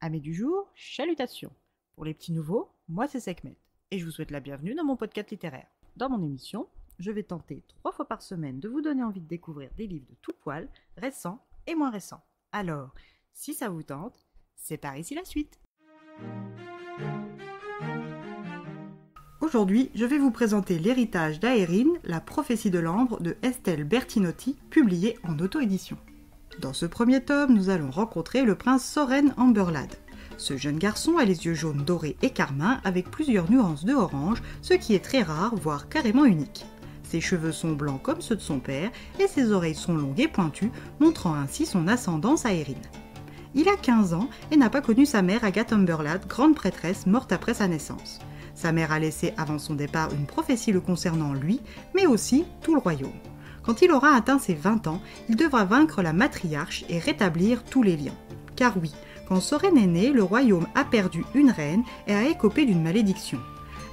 Amis du jour, chalutations. Pour les petits nouveaux, moi c'est Sekhmet et je vous souhaite la bienvenue dans mon podcast littéraire. Dans mon émission, je vais tenter 3 fois par semaine de vous donner envie de découvrir des livres de tout poil, récents et moins récents. Alors, si ça vous tente, c'est par ici la suite. Aujourd'hui, je vais vous présenter l'héritage d'Aérine, la prophétie de l'ambre de Estelle Bertinotti, publié en auto-édition. Dans ce premier tome, nous allons rencontrer le prince Soren Amberlad. Ce jeune garçon a les yeux jaunes dorés et carmin avec plusieurs nuances de orange, ce qui est très rare, voire carrément unique. Ses cheveux sont blancs comme ceux de son père et ses oreilles sont longues et pointues, montrant ainsi son ascendance aérine. Il a 15 ans et n'a pas connu sa mère Agathe Amberlad, grande prêtresse morte après sa naissance. Sa mère a laissé avant son départ une prophétie le concernant lui, mais aussi tout le royaume. Quand il aura atteint ses 20 ans, il devra vaincre la matriarche et rétablir tous les liens. Car oui, quand Soren est né, le royaume a perdu une reine et a écopé d'une malédiction.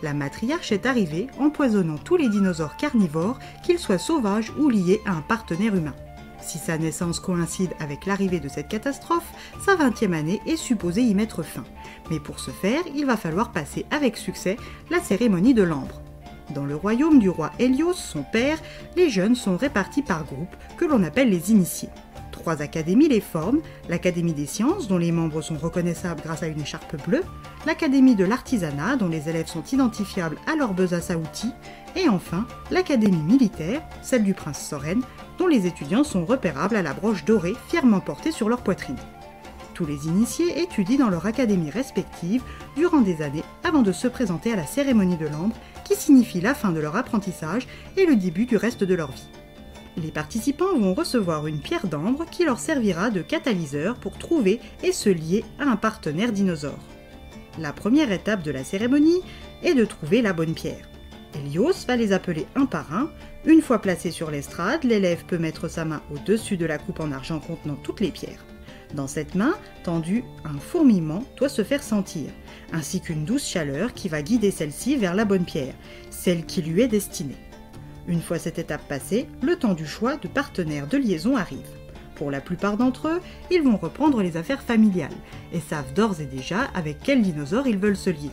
La matriarche est arrivée, empoisonnant tous les dinosaures carnivores, qu'ils soient sauvages ou liés à un partenaire humain. Si sa naissance coïncide avec l'arrivée de cette catastrophe, sa 20e année est supposée y mettre fin. Mais pour ce faire, il va falloir passer avec succès la cérémonie de l'ambre. Dans le royaume du roi Hélios, son père, les jeunes sont répartis par groupes que l'on appelle les initiés. 3 académies les forment, l'Académie des sciences, dont les membres sont reconnaissables grâce à une écharpe bleue, l'Académie de l'artisanat, dont les élèves sont identifiables à leur besace à outils, et enfin l'Académie militaire, celle du prince Soren, dont les étudiants sont repérables à la broche dorée fièrement portée sur leur poitrine. Tous les initiés étudient dans leur académie respective durant des années avant de se présenter à la cérémonie de l'ambre, qui signifie la fin de leur apprentissage et le début du reste de leur vie. Les participants vont recevoir une pierre d'ambre qui leur servira de catalyseur pour trouver et se lier à un partenaire dinosaure. La première étape de la cérémonie est de trouver la bonne pierre. Hélios va les appeler un par un. Une fois placé sur l'estrade, l'élève peut mettre sa main au-dessus de la coupe en argent contenant toutes les pierres. Dans cette main tendue, un fourmillement doit se faire sentir, ainsi qu'une douce chaleur qui va guider celle-ci vers la bonne pierre, celle qui lui est destinée. Une fois cette étape passée, le temps du choix de partenaire de liaison arrive. Pour la plupart d'entre eux, ils vont reprendre les affaires familiales et savent d'ores et déjà avec quel dinosaure ils veulent se lier.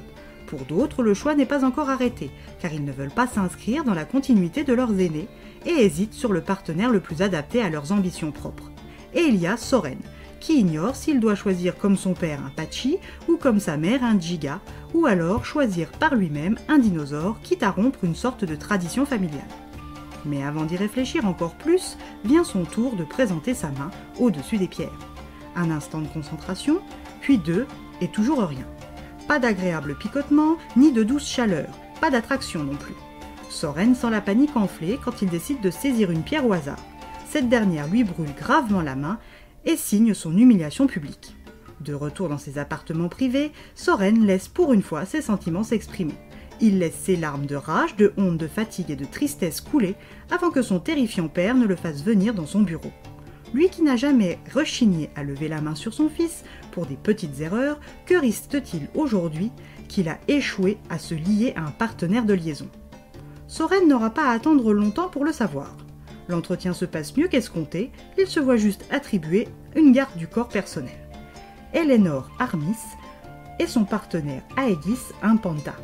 Pour d'autres, le choix n'est pas encore arrêté, car ils ne veulent pas s'inscrire dans la continuité de leurs aînés et hésitent sur le partenaire le plus adapté à leurs ambitions propres. Et il y a Soren, qui ignore s'il doit choisir comme son père un Patchy ou comme sa mère un Giga, ou alors choisir par lui-même un dinosaure, quitte à rompre une sorte de tradition familiale. Mais avant d'y réfléchir encore plus, vient son tour de présenter sa main au-dessus des pierres. Un instant de concentration, puis 2, et toujours rien. Pas d'agréable picotement, ni de douce chaleur, pas d'attraction non plus. Soren sent la panique enfler quand il décide de saisir une pierre au hasard. Cette dernière lui brûle gravement la main et signe son humiliation publique. De retour dans ses appartements privés, Soren laisse pour une fois ses sentiments s'exprimer. Il laisse ses larmes de rage, de honte, de fatigue et de tristesse couler avant que son terrifiant père ne le fasse venir dans son bureau. Lui qui n'a jamais rechigné à lever la main sur son fils pour des petites erreurs, que risque-t-il aujourd'hui qu'il a échoué à se lier à un partenaire de liaison? Soren n'aura pas à attendre longtemps pour le savoir. L'entretien se passe mieux qu'escompté, il se voit juste attribuer une garde du corps personnel. Eleanor Armis et son partenaire Aegis, un panda.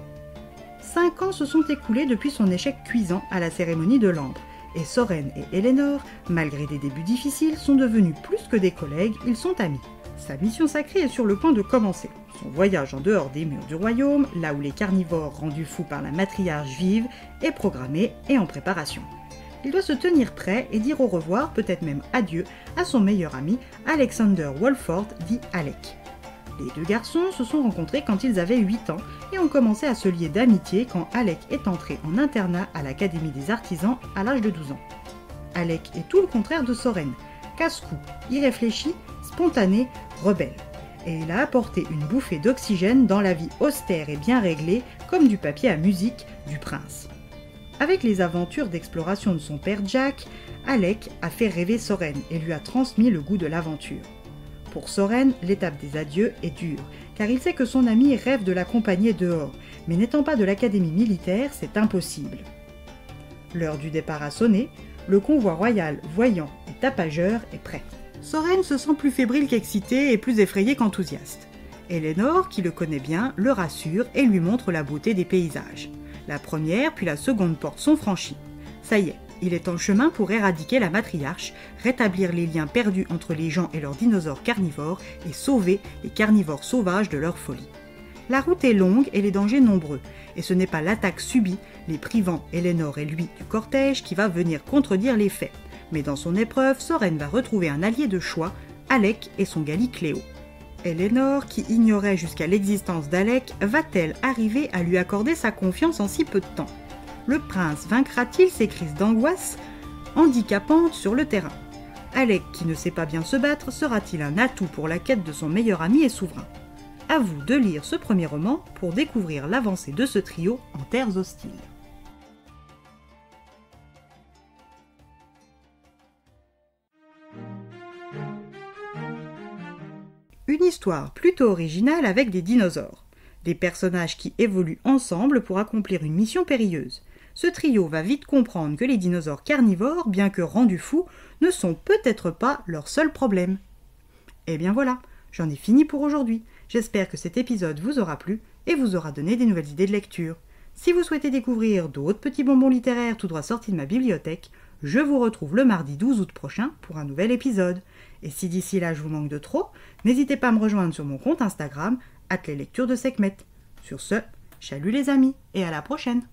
5 ans se sont écoulés depuis son échec cuisant à la cérémonie de l'ambre, et Soren et Eleanor, malgré des débuts difficiles, sont devenus plus que des collègues, ils sont amis. Sa mission sacrée est sur le point de commencer. Son voyage en dehors des murs du royaume, là où les carnivores rendus fous par la matriarche vivent, est programmé et en préparation. Il doit se tenir prêt et dire au revoir, peut-être même adieu, à son meilleur ami, Alexander Wolford, dit Alec. Les 2 garçons se sont rencontrés quand ils avaient 8 ans et ont commencé à se lier d'amitié quand Alec est entré en internat à l'Académie des artisans à l'âge de 12 ans. Alec est tout le contraire de Soren, casse-cou, irréfléchi, spontané, rebelle. Et il a apporté une bouffée d'oxygène dans la vie austère et bien réglée, comme du papier à musique, du prince. Avec les aventures d'exploration de son père Jack, Alec a fait rêver Soren et lui a transmis le goût de l'aventure. Pour Soren, l'étape des adieux est dure, car il sait que son ami rêve de l'accompagner dehors, mais n'étant pas de l'académie militaire, c'est impossible. L'heure du départ a sonné, le convoi royal voyant et tapageur est prêt. Soren se sent plus fébrile qu'excité et plus effrayé qu'enthousiaste. Elénore, qui le connaît bien, le rassure et lui montre la beauté des paysages. La première puis la seconde porte sont franchies. Ça y est, il est en chemin pour éradiquer la matriarche, rétablir les liens perdus entre les gens et leurs dinosaures carnivores et sauver les carnivores sauvages de leur folie. La route est longue et les dangers nombreux, et ce n'est pas l'attaque subie, les privant Elénore et lui du cortège, qui va venir contredire les faits. Mais dans son épreuve, Soren va retrouver un allié de choix, Alec et son Gallicléo. Elénore, qui ignorait jusqu'à l'existence d'Alec, va-t-elle arriver à lui accorder sa confiance en si peu de temps ? Le prince vaincra-t-il ses crises d'angoisse handicapantes sur le terrain ? Alec, qui ne sait pas bien se battre, sera-t-il un atout pour la quête de son meilleur ami et souverain ? À vous de lire ce premier roman pour découvrir l'avancée de ce trio en terres hostiles. Une histoire plutôt originale avec des dinosaures. Des personnages qui évoluent ensemble pour accomplir une mission périlleuse. Ce trio va vite comprendre que les dinosaures carnivores, bien que rendus fous, ne sont peut-être pas leur seul problème. Et bien voilà, j'en ai fini pour aujourd'hui. J'espère que cet épisode vous aura plu et vous aura donné des nouvelles idées de lecture. Si vous souhaitez découvrir d'autres petits bonbons littéraires tout droit sortis de ma bibliothèque, je vous retrouve le mardi 12 août prochain pour un nouvel épisode. Et si d'ici là je vous manque de trop, n'hésitez pas à me rejoindre sur mon compte Instagram, @leslecturesdeSekhmet. Sur ce, chalut les amis et à la prochaine!